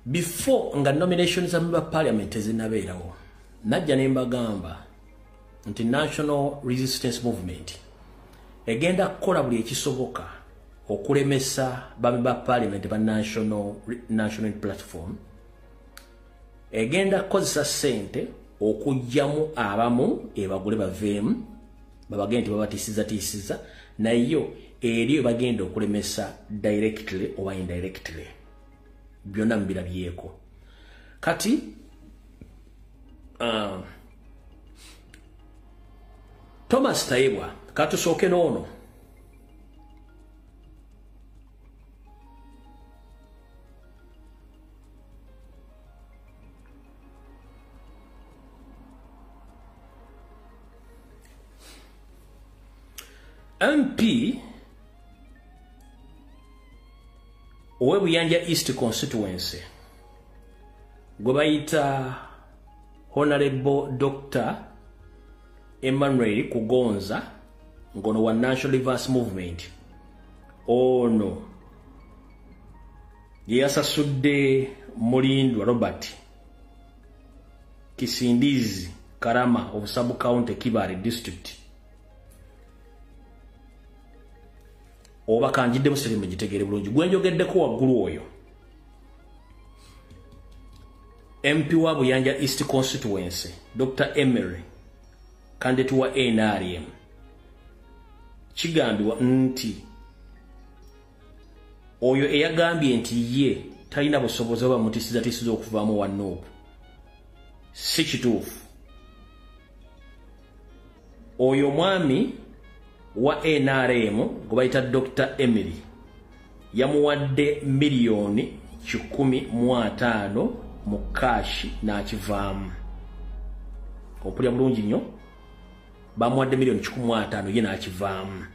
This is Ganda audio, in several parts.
before nga nominations za member parliament ezinabeerawo najja ne mbagamba nti National Resistance Movement egenda kukola buli ekisoboka okulemesa ba member parliament ba national platform egenda kukozesa sente okujjamu abamu ebagule baveemu babagenda babatisiza nayo eriyo bagenda okulemesa directly oba indirectly byonna mbirabyeko kati Thomas Tayebwa katusooke n'ono MP ow'Ebuyanja East constituency gwe bayita Honorable Dr. Emmanuel Kugonza ngono wa National Reverse Movement ono yasasudde Mulindwa Robert Kisindizi Karama of Sub County Kibale District oba kanjidde musirimu gitegere bulungi gwenjogeddeko waggulu oyo MP wa Buyanja East constituency Dr. Emery candidate wa NRM kigambiwa nti oyo eyagambye nti ye talina busobozi oba mutisiza okuvaamu wa Nuupu si kituufu oyo mwami wa NRM gubayita Dr. Emery yamuwadde milioni 15 mu cash n'akivaamu opulya bulungi nnyo bamuwadde milioni 15 ye n'akivaamu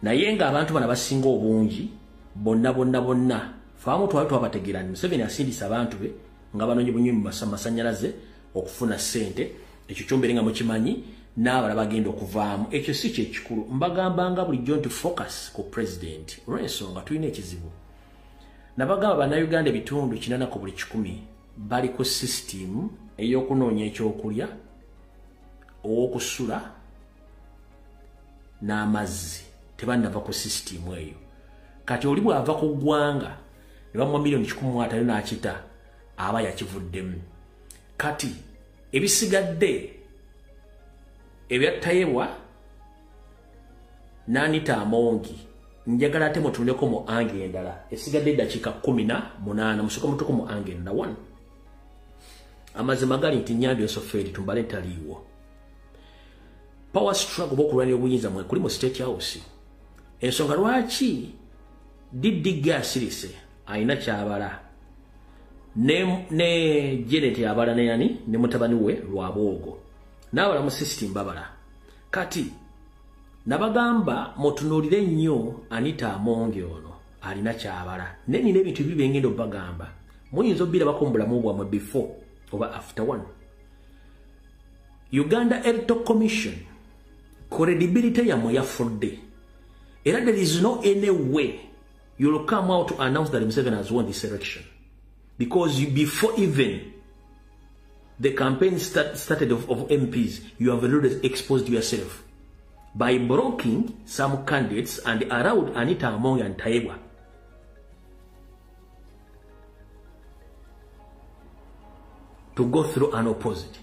naye nga abantu bana basinga obungi bonna faamu twabategerani Museveni asindisa abantu be nga banonye bunyumu mu masanyalaze okufuna sente ekyo kyombere nga mukimanyi n'abala bagenda okuvaamu ekyo si kye kikulu mbagambanga bulijjo nti focus ku president olw'ensonga tulina ekizibu nabagamba bannayuganda ebitundu 80 ku buli 100 bali ku system ey'okunoonya ekyokulya owokusula n'amazzi tebannava ku system eyo kati oli bw'ava ku ggwanga ne bamuwa milioni 15 n'akita aba yakivuddemu kati ebisigadde ebya Tayebwa n'Anita Amongi njagala ate mutuleko mu ange endala esigadde dakiika 18 musuka mutuko mu ange endala 1 amazima gali nti Nyambi Osoferi tumbale taliiwo power struggle bokulwanira obuyinza mwe kuli mu State House ensonga lwaki Diddiga asirise ayina kyabala ne Janet yabala ne yani ne mutabani we Lwaboogo n'abala mu system babala kati nabagamba mutunulire nnyo Anita Amongi ono alina kyabala nenina ebintu bibi ngendo bagamba muyinza obbira bakombula mu bwamwe before oba after one Uganda Electoral Commission credibility yamwe yafudde era there is no any way you'll come out to announce that Museveni has won this election because before even the campaign started of MPs, you have already exposed yourself by blocking some candidates and allowed Anita Amongi and Tayebwa to go through an opposite.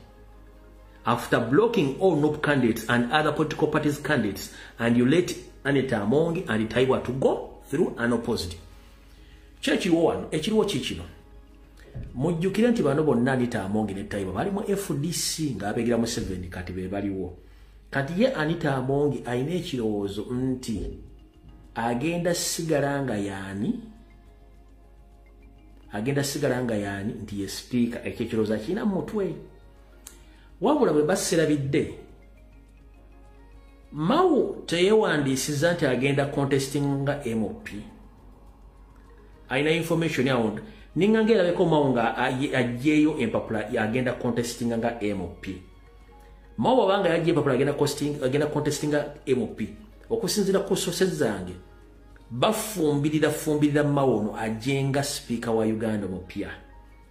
After blocking all NUP candidates and other political parties candidates, and you let Anita Amongi and Tayebwa to go through an opposite. Ekiriwo kikino mujjukira nti bano bonna Anita Amongi ne Tayebwa bali mu FDC ng'abegira Museveni kati be baliwo kati ye Anita Amongi ayina ekirowoozo nti agenda sigalanga yaani nti ye speaker ekirowoozo kina mutwe wabula bwe baserabidde Mao teyewandiisiza nti agenda contesting nga MOP ayina information yawo ningangera beko Mao nga ajjeyo empapula agenda contesting nga MOP Mao banga yajje empapula agenda contesting nga MOP okusinzira ku sources zange bafumbirira Mao no ajenga speaker wa Uganda mupya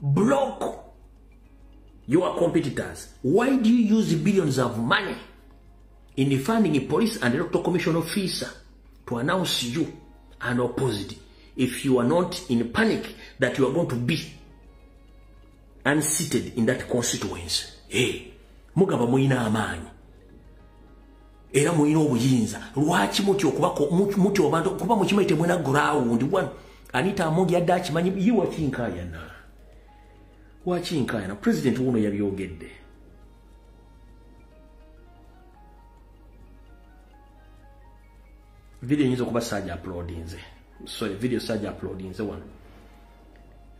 block your competitors, why do you use billions of money in funding a police and electoral commission officer to announce you and opposite if you are not in panic that you are going to be unseated in that constituency? Hey, mugaba muina amani. Era muina obuyinza. Lwaki mutyo kubako mutyo abantu kuba mukimaite mwena ground one. Anita Amongi yadde akimanyi yiwa kinkayana. Wakinkayana president uno yabyogedde. Video nyizo kuba sajja uploadinze. Sorry, video sajja uploadinze one.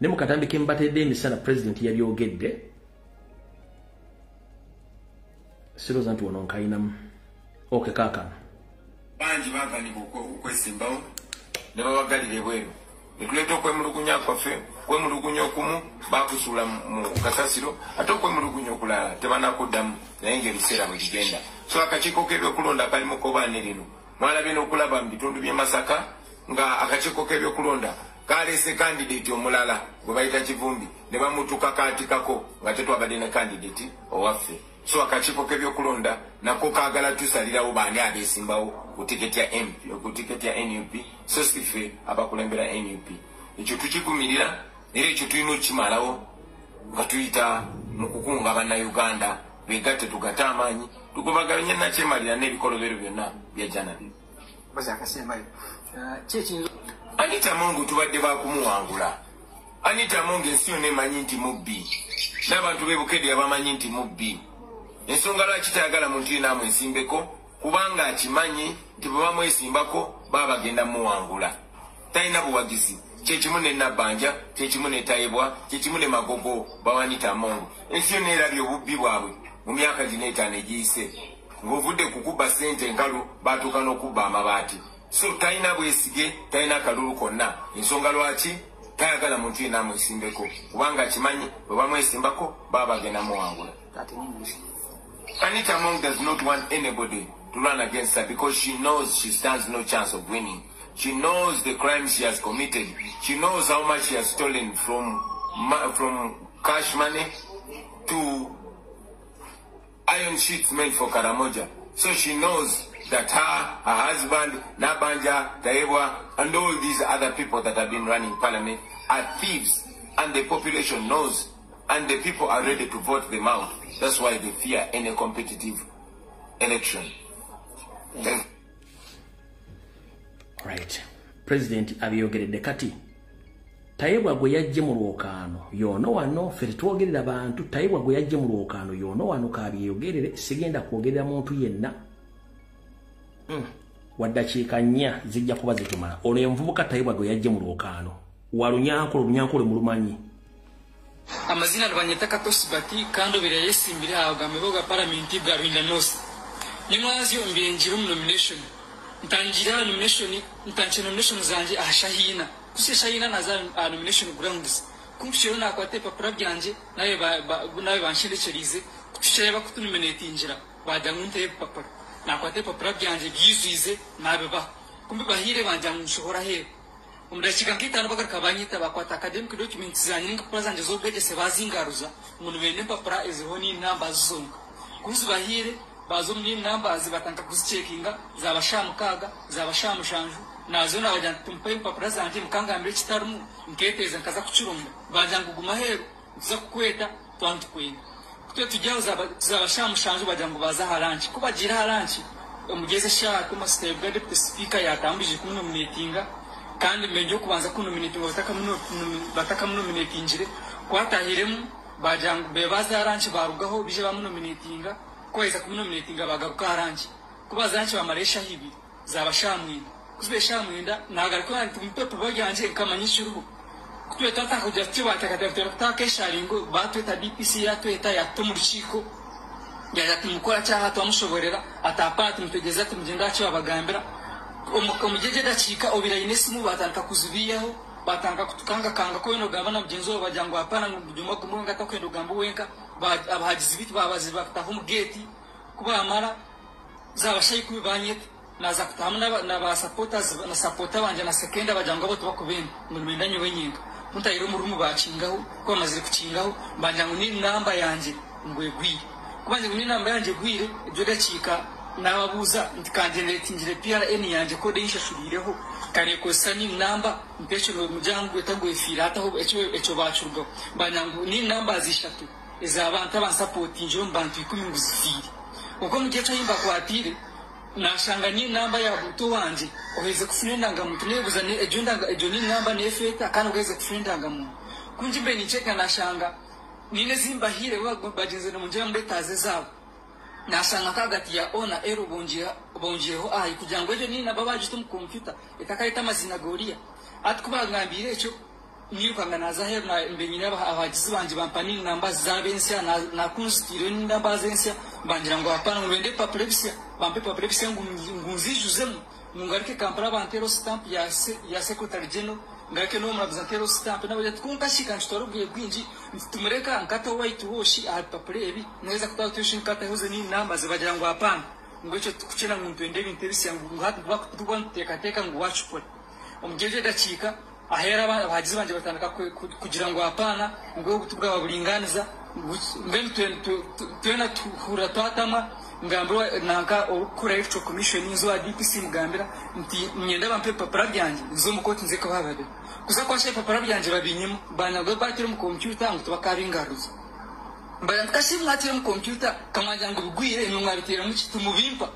Nemu katambi kimbatedde emisana president yabyogedde. Siro zantu wanonkayinamu. Okay, kaka. Banji bagani okwesimbawo ne babagalire bweru. Ekuleta okwemulugunya kwaffe, kwemulugunya okumu bakusula mu kasasiro, ate okwemulugunya okulala tebanakuddamu naye ng'ebiseera bwe bigenda. So akakiiko k'ebyokulonda kali mu kkobaane lino mwalabye n'okulaba mu bitundu by'e Masaka nga akakiiko k'ebyokulonda kaleese kandidate omulala gwe bayita Kivumbi ne bamutuka kaatikako nga tetwabadde ne kandidate owaffe. So akakiiko k'ebyokulonda nako kaagala tusalirawo baani abeesimbawo ku tiketi ya MP, ku tiketi ya NUP, so sife abakulembera NUP. Ekyo tukikumirira era ekyo tulina okukimalawo nga tuyita mu kukunga bannayuganda beegatte tugatte amaanyi tukubaganya nakyemalira n'ebikolobero byonna bya Janabi. Anita Amongi tubadde bakumuwangula. Anita Amongi ensi yonna emanyi nti mubbi, n'abantu b'e Bukedde abamanyi nti mubbi. Ensonga lwaki tayagala muntu yenna amwesimbeko kubanga akimanyi nti bwe bamwesimbako baba bagenda muwangula. Talina buwagizi. Kyekimu ne Nabbanja, kyekimu ne Tayebwa, kyekimu ne Magogo ba Anita Amongi. Ensi yonna erabye obubbi bwabwe mu myaka gino etaano egiyise. Ng'ovudde kukuba ssente nkalu baatuuka n'okubba amabaati. So talina bwesige, talina kalulu konna. Ensonga lwaki tayagala muntu yenna amwesimbeko kubanga akimanyi bwe bamwesimbako baba bagenda muwangula. Anita Amongi does not want anybody to run against her because she knows she stands no chance of winning. She knows the crimes she has committed. She knows how much she has stolen from cash money to iron sheets made for Karamoja. So she knows that her husband, Nabbanja, Tayebwa, and all these other people that have been running parliament are thieves. And the population knows. And the people are ready to vote them out. That's why they fear any competitive election. Right. President abyogeredde kati. Tayebwa gwe yajje mu lwokaano. Yono wano ffe twogerera abantu. Tayebwa gwe yajje mu lwokaano. Yono wano kabyogerere. Sigenda kwogerera muntu yenna. Waddakiika 4 zijja kuba zitumala. Ono envubuka Tayebwa gwe yajje mu lwokaano. Walunyankole mulumanyi. Amazina Lwanyeta Katosi Bati kando bira yesimbire abagambe boga parliament bwa Rwanda North. Nimwazi ombire njiro mu nomination. Ntangira nomination zanje ahashahina. Kuse shahina naza nomination grounds. Kumshiro na kwate papura byanje nawe banshirikirize kushireba kutunominate injira. Badangunte papura. Na kwate papura byanje byizwize nabeba. Kumbe bahire banja mushohora he. Umurashika nkitano bagarika banyita bakwata academic documents zanye n'ingapura zanje zobwegese bazingaruza umuntu bene papura eziho ni number zonka kuzi bahire bazo muri number zibatanga kuzicekinga zabashamukaga zabashamushanju nazo nabajya tumpe papura zanje mukangambire kitarumu nketeza nkaza kucurumba bajanga kuguma hero uza kukweta twantu kwina kutwe tujyaho zabashamushanju bajya ngo baza haranchi kubagira haranchi umugeze sha kuma stable deputy speaker yatambije kunominatinga kandi menjo kubanza kunominate bataka munominatingire kwatahiremu bajangu bebaza aranchi barugaho bije bamunominatinga kweza kumunominatinga bagaruka aranchi kubazanchi bamaresha hibi zabashamwinda kuzibeshamwinda nagariko anti mpepo bajanje kamanyishirubu kutwe tata kujya tibatakatera takesharingo batweta DPC yatweta yatumurishiko yatumukora cyaha twamushoborera atapati mutugeza tumugenda cyo abagambira umujeje dachika obira inesimu batanga kuzubiyaho batanga kutukanga kanga ko ino gabana mjenzo bajyango hapana ngujuma kumunga takwendo gambo wenka abahagizi biti babazi bafataho mugeti kuba amara zabashayi kubanyet naza kutamuna na ba supporters na supporter banje na sekenda bajyango abo tubakubenda ngo mendanye wenyinga mutayiro murumu bakingaho ko bamaze kukingaho mbanja ngo ni namba yanje ngwe gwire kubanje ngo ni namba yanje gwire ibyo gacika nababuza ndikangendetingire PRN yanje ko deyishashurireho kare ko sani namba mpesho mujyango etagoye firata ho echo bacurwa mbanja ngo ni namba zishatu ezabanta bansapotinje mbantu 10 nguzifiri uko mugiye cyimba kwatire nashanga ni namba ya buto wanje oheze kufindanga muntu nebuza ne ejo ni namba ne feta kandi ogeze kufindanga muntu kunji mbe ni cheka nashanga nine zimba hire bagenze no munje mbetaze zabo nashanga kagati ya ona ero bonjeho ayi kugira ngo ejo ni namba baje tum computer itakaita mazina goria atkubangambire echo nirukanga naza hero na mbenyine abagizi banje bampani namba zabensia na kunstiro ni namba zensia bangira ngo apana ngwende paplepsia bampe paplepsia ngunzijuzemo ngarike kampara bantero stamp ya secretary general ngarike no mabzantero stamp na bajya tunkashika ntoro bwinji tumureka nkato white wash al paplebi naweza kutawa tuishi nkata huze ni namba zibagira ngo apana ngocho kuchena muntu endebe interisi yangu ngatuba teka ngo wachupole omjeje dachika ahera abagizi banje batandika kugira ngo apana ngo gutubwa baburinganiza ngene twena tuhura twatama ngambwa nanka okura electoral commission inzo a DPC mugambira nti myenda bampe papara byanje nzo mukoti nze ko bababe kuza kwashe papara byanje babinyimo bana go batire mu computer ngo tubakaringaruza mbaya kashi mwatire mu computer kamanja ngo bigwire numwabitira mu kitu mubimpa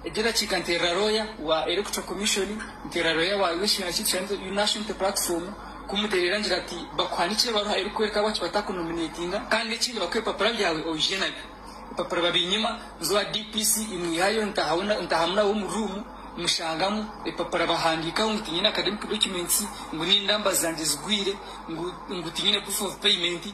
ejera chikantera roya wa electoral commission ntera roya wa wishina chitsanzo national platform kumuterera ngira ati bakwanikire baruha iri kwereka bacu batakunominatinga kandi ikindi bakwe papara byawe original papara babinyima zo DPC imwihayo ntahamuna wo mu room mushangamu papara bahandika ngutinyina academic documents ngo ni ndamba zanje zigwire ngutinyine proof of payment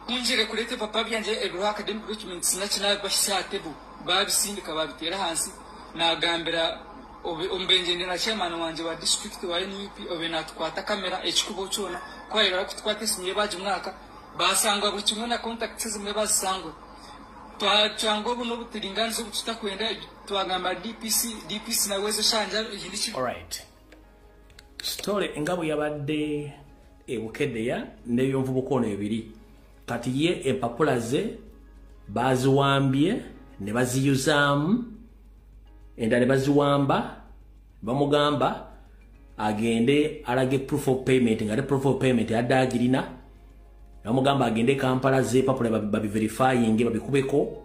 kunjire kurete papara byanje ero academic documents national bashatebu babisindika babitera hansi nagambira ombenjende na chairman wanje wa district wa NUP obenatwata kamera ekikubo cyona kwayira kutwata sinye baje mwaka basangwa buri kimwe na contacts zimwe basangwa twacyango buno butiringanzo butakwenda twagamba DPC na wezo shanja ihindiki. All right, story engabo yabadde ebukedeya neyo mvubukono ebiri kati ye empapulaze baziwambye ne baziyuzamu endale baziwamba bamugamba agende alage proof of payment ngale proof of payment adagirina bamugamba agende Kampala ze papula babi verifying babikubeko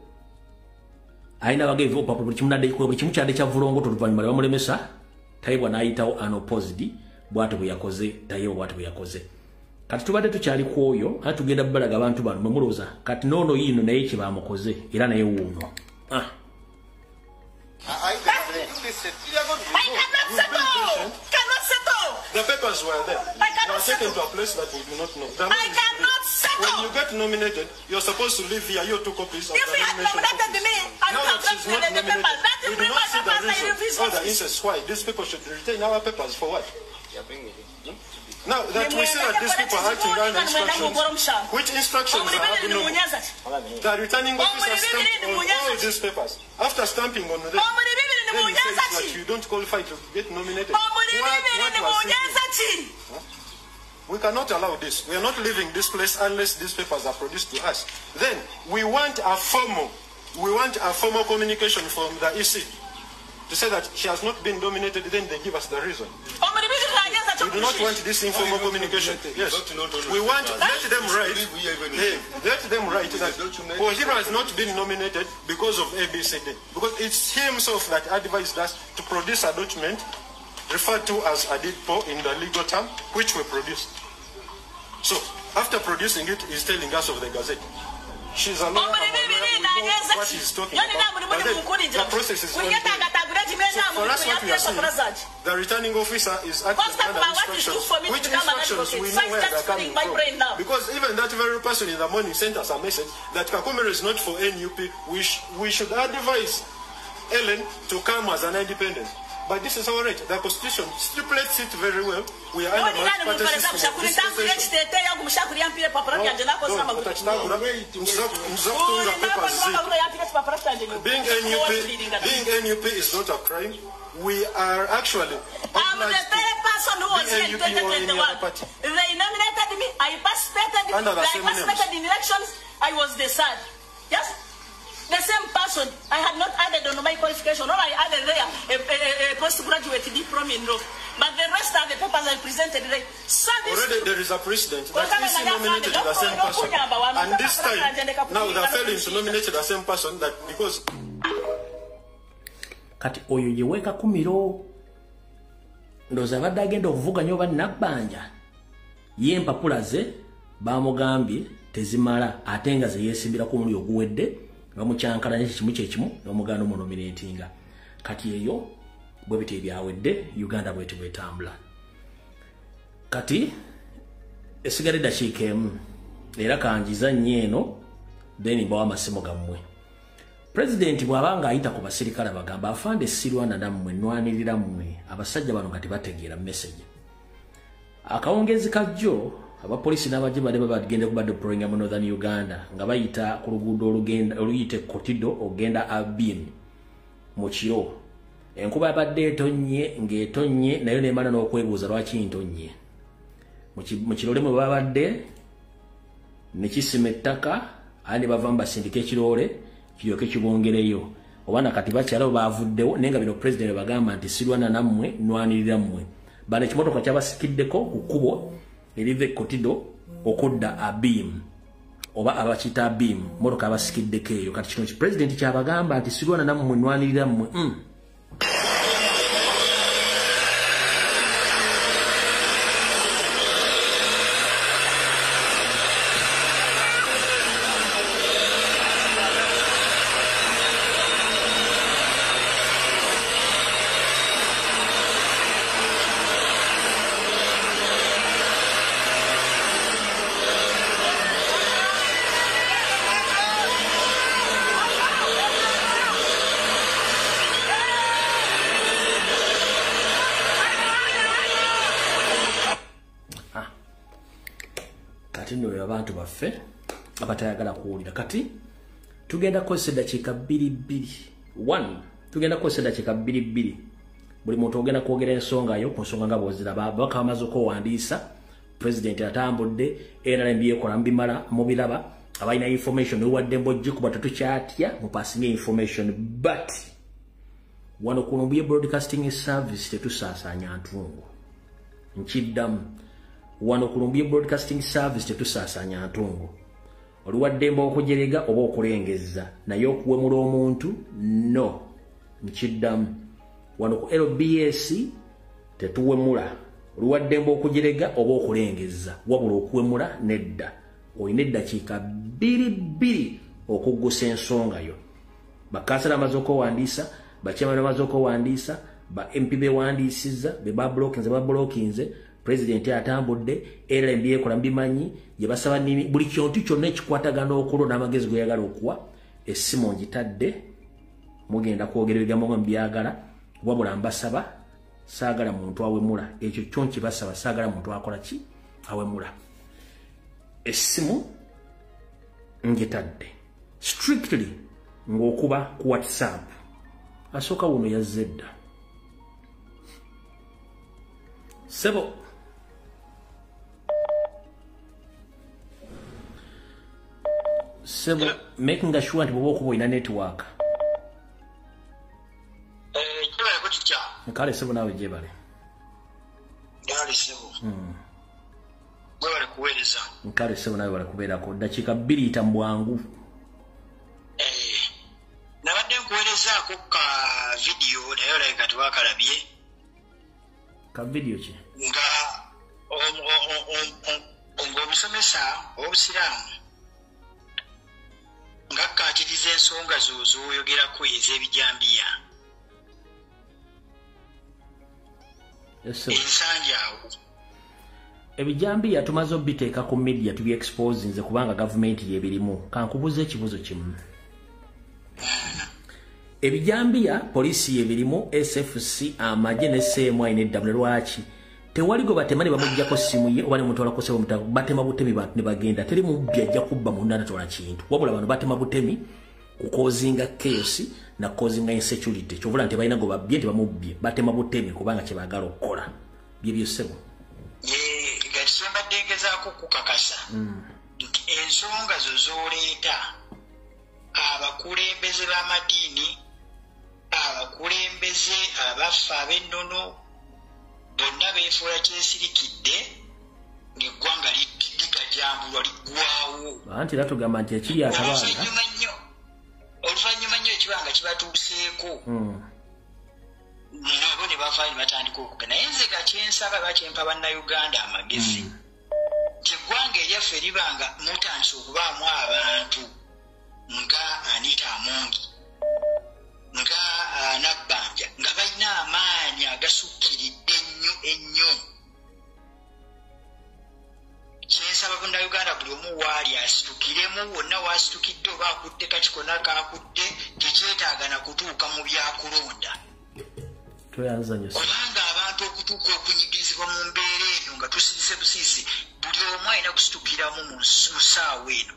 aina bageve papula buli kimunade ko buli kimukyade kya vulongo tuluvanyuma bamulemesa tayibwa nayitawo unopposed bwatu buyakoze tayiwo bwatu buyakoze kati tubade tukyali kwoyo ati tugenda balaga abantu bano mumuloza kati nono yino naye kibamukoze era naye wuno I cannot settle. The papers were there. You are taken to a place that we do not know. I cannot settle. When you get nominated, you're supposed to leave here. You 2 copies of the nomination. Now that she's not nominated, we do not see the reason or the incest. Why? These people should retain our papers for what? Now that we see that these people are acting under instructions, which instructions are no? The returning officer stamped on all these papers. After stamping on them, then he says that you don't qualify to get nominated. We cannot allow this. We are not leaving this place unless these papers are produced to us. Then we want a formal communication from the EC to say that she has not been nominated. Then they give us the reason. We do not want this informal communication. Yes. We want, let them write that Kohiro has not been nominated because of ABCD. Because it's he himself that advised us to produce a document referred to as a DIDPO in the legal term, which we produced. So, after producing it, he's telling us of the Gazette. She's a lawyer, what she's talking about. But then, the process is ongoing. So for us, what we are saying, the returning officer is acting under instructions. Which instructions we know where they're coming from. Because even that very person in the morning sent us a message that Kakumere is not for NUP. We should advise Ellen to come as an independent. But this is our right. The Constitution stipulates it very well. We are under multi-party system of dispensation. Being NUP is not a crime. We are actually being NUP or any other party. I participated in elections. I was the third. Yes? The same person. I had not added on my qualification. All I added there, a postgraduate diploma in law. But the rest of the papers I presented today. Already there is a precedent that is nominated the same person. And this time, now they are failing to nominate the same person that because... Kati oyo yeweka kumiro. Ndoza abadde agenda okuvuganya oba Nabbanja. Ye empapula ze bamugambye tezimala ate nga ze yeesimbira ku mulyo oguwedde bamucyankalanya kimu kyekimu n'omuganda omunominatinga. Kati eyo bwe biti ebyawedde Uganda bweti bwetambula. Kati esigale dakiika emu era kanjiza nnyo eno then bawa amasimu gammwe. President bw'abanga ayita ku basirikale bagamba afande sirwana nammwe nwanirira mmwe abasajja bano nga tebategeera message. Akawongezi kajjo abapolisi n'abaje bagenda kubadde deploying mu Northern Uganda nga bayita ku luguudo oluyite Kotido ogenda Abin mu kiro. Enkuba yabadde etonnye ng'etonnye nayo n'emala n'okwebuuza lwaki ntonnye. Mu kirole mwe babadde ne kisima ettaka andi bava mu basindika ekirole kiyoke kibongereyo. Obana kati bakyalo bavuddewo nenga bino president bagamba nti sirwana nammwe nwanirira mmwe. Bale kimotoka kyabasikiddeko ku kkubo erive Kotido okudda Abim oba abakita Abim motoka abasikiddeko eyo. Kati kino president kyabagamba nti sirwana nammwe nwanirira mmwe. Abantu baffe abatayagala kuwulira. Kati tugenda kukozesa eddakiika 2 tugenda kukozesa eddakiika 2 buli muntu ogenda kwogera ensonga yo ku nsonga nga bw'oziraba. Ababaka bamaze okuwandiisa president atambudde NRM yekola mbimala mubiraba abalina information ewadde mbojjikuba tetukyatya mupasinga information but wano ku Lumbuye Broadcasting Service tetusaasaanya ntungu nkiddamu. Wano ku Lumbuye Broadcasting Service tetusaasaanya ntungu. Oluwaddemba okujerega oba okulengezza naye okuwemula omuntu no nkiddamu. Wano ku LBS tetuwemula. Oluwaddemba okujerega oba okulengezza wabula okuwemula nedda. Oyina eddakiika 2 okuggusa ensonga yo. Bakansala bamaze okuwandiisa, bakyamana bamaze okuwandiisa, ba MP bewandiisizza be bablokinze president atambudde era MBA kola mbimanyi je basaba nini buli kintu kyonna ekikwatagana okulo n'amagezi go yagala okuwa essimu ngitadde mugenda kwogera ebigambo nga mbyagala wabula mbasaba saagala muntu awemula ekyo kyonki basaba saagala muntu akola ki awemula essimu ngitadde strictly ng'okuba ku WhatsApp asooka wuno yazedda sebo making sure nti bwoba okuba ina network. Jebale kutya. Nkale sebo nawe jebale. Yali sebo. Bwale kuweereza. Nkale sebo nawe bale kubeerako dakiika 2 tambwangu. Nabadde nkuweerezaako ka video naye olabika tewakalabye. Ka video ki? Nga ng'omusomesa w'obusiraamu ngakkaatiriza ensonga z'oyogerako ez'ebijambiya ensanja awo ebijambiya tumaze obiteeka ku media tubi expose nze kubanga gavumenti yebirimu kankubuza ekibuzo kimu ebijambiya polisi yebirimu SFC amaje ne CMI ne WLH tewali go batemani bamujjako simu ye oba ne muntu alako sebo mutago batema butemi ne bagenda teri mu byajja kubba mu ndana tola kintu wabula bano batema butemi kukozinga chaos na kozinga insecurity chovula nti balina go babye nti bamubye batema butemi kubanga kibagala okukola byebyo sebo ye gatisomba degeza bagezaako kukakasa nti ensonga zo z'oleeta abakulembeze b'amadiini abakulembeze abaffe ab'ennono bonna beefuula kyesirikidde ng'eggwanga ligajambulwa liggwawo anti era tugamba nti ekiri akabanga oluvannyuma nnyo ekibanga kibatuuseeko nabo ne bavaayo ne batandika okuga naye nze gakyensaba bakyempa bannayuganda amagezi nti eggwanga eryaffe libanga mutandise okubaamu abantu nga Anita Amongi nga Nabbanja nga balina amaanyi agasukkiridde ennyo kyensaba bannayuganda buli omu waali asitukiremu wonna waasitukidde oba akutte kakikona kaakudde tekyetaaga na kutuuka mu byakulonda kubanga abantu okutuuka okunyigizibwa mu mbeera eno nga tusirise busiisi buli omu alina kusitukiramu mu ssaawa eno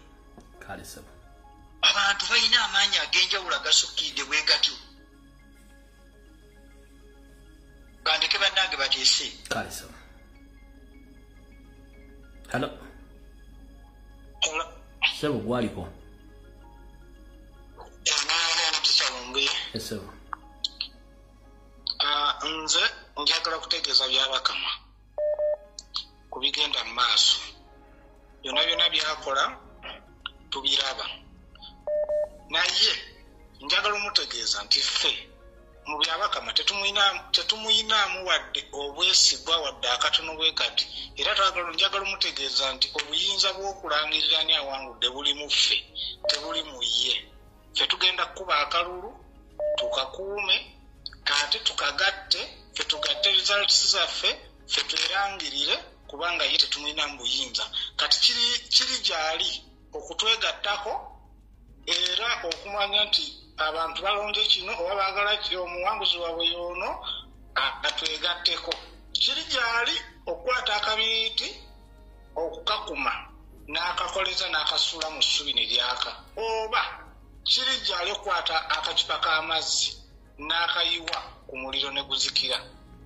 abantu balina amaanyi ag'enjawulo agasukkiridde bwe gatyo bandeke bannange bateese Hello. Sebo gwaliko. Yes, sir. Nze njagala kutegeeza byabakama ku bigenda mu maaso byonna byonna byakola tubiraba naye njagala omutegeeza nti ffe mu byabakama tetumuyinaamu wadde obwesigwa wadde akatono bwe kati era njagala omutegeeza nti obuyinza bw'okulangirira ani awangudde buli mu ffe tebuli mu ye ffe tugenda kukuba akalulu tukakuume ate tukagatte ffe tugatte results zaffe ffe twerangirire kubanga ye tetumuyinaamu buyinza kati kiri gyali okutwegattako era okumanya nti abantu balonze kino oba baagala omuwanguzi waabwe y'ono atwegatteko kiri gyali okukwata akabiiti okukakuma n'akakoleza n'akasuula mu ssubi ne lyaka oba kiri gyali okukwata akacupa k'amazzi n'akayiwa ku muliro ne guzikira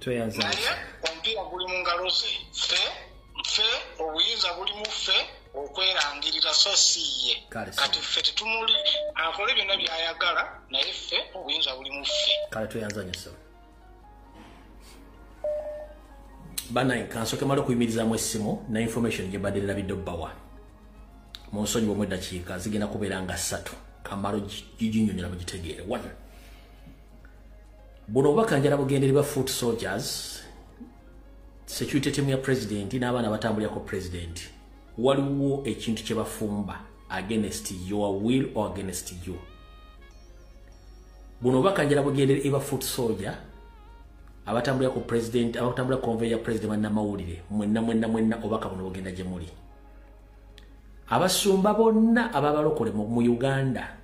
naye omupiira guli mu ngalo ze ffe obuyinza buli mu ffe okwerangirira so si ye kati ffe tetumuli akole byonna by'ayagala naye ffe obuyinza buli mu ffe kale tweyanzanyisa banaye kansooke mala okuyimirizaamu essimu na information gye badde lerabidde obbawa mu nsonyi bw'omu eddakiika zigenda kubeera nga 3 kamalo giginyonyola mugitegeere 1 buno obubaka njala bugendererwa foot soldiers security team ya president n'abaana batambulirako president waliwo ekintu kye bafumba against your will or against you buno obubaka njala bugendererwa foot soldier abatambulirako president abatambulira convoy ya president bannamawulire mwenna obubaka buno bugenda gye muli abasumba bonna ababalokole mu Uganda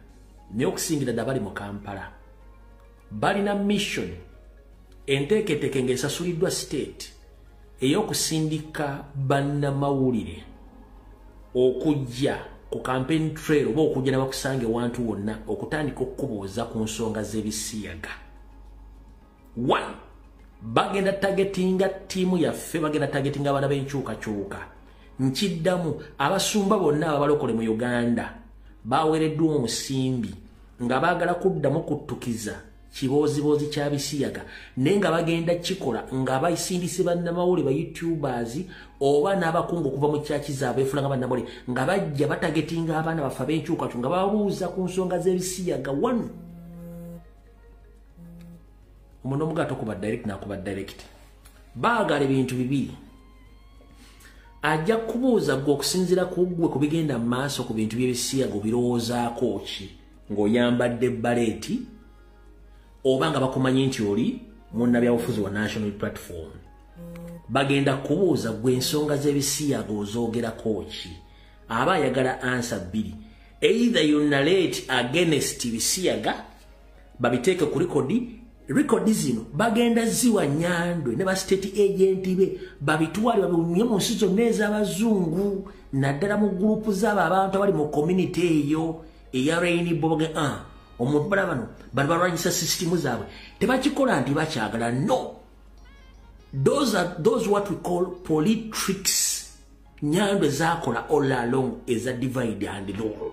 ne okusingira ddala bali mu Kampala balina mission enteeketeeke ng'esasuliddwa state ey'okusindika bannamawulire okujja ku campaign trail oba okujja n'abakusange wantu wonna okutandika okukubooza ku nsonga z'ebisiyaga 1 bagenda targetinga tiimu yaffe bagenda targetinga abaana b'enkyukakyuka nkiddamu abasumba bonna ababalokole mu Uganda baweereddwa omusimbi nga baagala kuddamu kuttukiza kiboozibozi kya bisiyaga naye nga bagenda kikola nga bayisindise bannamawulire ba YouTubers oba n'abakungu okuva mu kyaki zaabwe efula nga bannamawulire nga bajja batagetinga abaana baffe ab'enkyukakyuka nga babuuza ku nsonga z'ebisiyaga 1 omuntu omugato kuba direct n'akuba direct baagala ebintu bibiri ajja kubuuza gwe okusinziira ku ggwe ku bigenda mu maaso ku bintu by'ebisiyaga obirowoozaako ki ng'oyambadde baleeti oba nga bakumanyi nti oli munnabyabufuzi wa national platform bagenda kubuuza gwe ensonga z'ebisiyaga ozoogerako ki aba ayagala answer 2 either you narrate against bisiyaga babiteeke ku rekodi zino bagenda ziwa Nyandwe ne ba state agent be babitwale babinywe mu nsi zonna ez'abazungu naddala mu gurupu z'abo abantu abali mu community eyo eya Rainbow omuntu balabano bali balwanyisa system zaabwe tebakikola nti bakyagala no those what we call politics Nyandwe zakola all along eza divide and rule.